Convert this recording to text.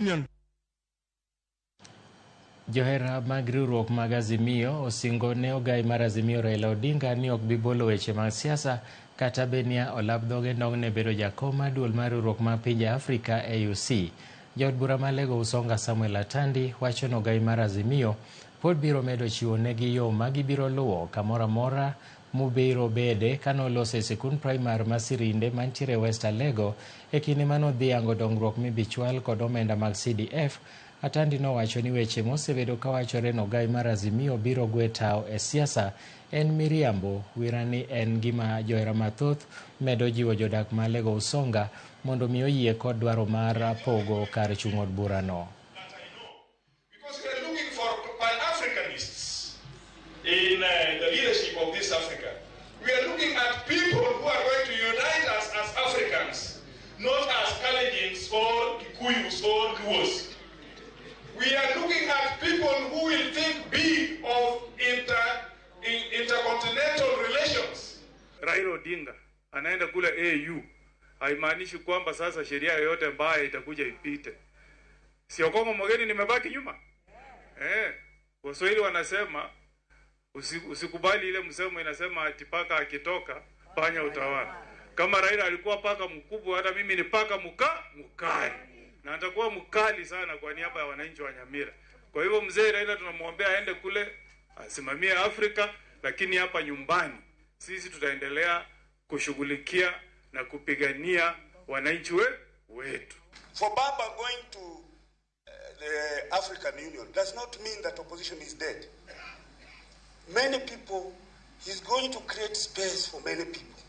Union. Johera mag riwruok mag Azimio osingo ne ogai mar Azimio Raila Odinga ni ok bibolo weche mag siasa kata benia olap dhoge ne bedo jakom mar duol mar riwruok mar pinje Afrika AUC. Jaod bura ma Lego Usonga Samuel Atandi wacho ni ogai mar Azimio pod biro medo chiwo negi yo ma gibiro luwo kamoro amora mubiro bede kanoloso e sikund primar ma Sirinde mantiere West Alego e kinde manodhi yango dongruok mibichwal kod omenda mag CDF. Atandi nowacho ni weche mosebedo kawachore no ogai mar Azimio biro gwe tao e siasa en miriambo. Wirani en gima johera mathoth medo jiwo jodak ma Lego Usonga mondo mi oyie kod dwaro mar pogo kar chung' od burano. Because we are looking for pan-Africanists in the leadership of this Africa. We are looking at people who are going to unite us as Africans, not as Kalejins or Kikuyus or Luos. We are looking at people who will think big of intercontinental relations. Raila Odinga anaenda kule AU, haimaanishi kwamba sasa sheria yoyote mbaya itakuja ipite. Sio kama mgeni nimebaki nyuma. Waswahili wanasema usikubali ile msemo inasema ati paka akitoka panya utawala. Kama Raila alikuwa paka mkubwa, hata mimi ni paka mkali. Na atakuwa mkali sana kwa niaba ya wananchi wa Nyamira. Kwa hivyo mzee Raila tunamwombea aende kule asimamie Afrika, lakini hapa nyumbani sisi tutaendelea kushughulikia na kupigania wananchi wetu. For Baba going to the African Union does not mean that opposition is dead. Many people, he's going to create space for many people.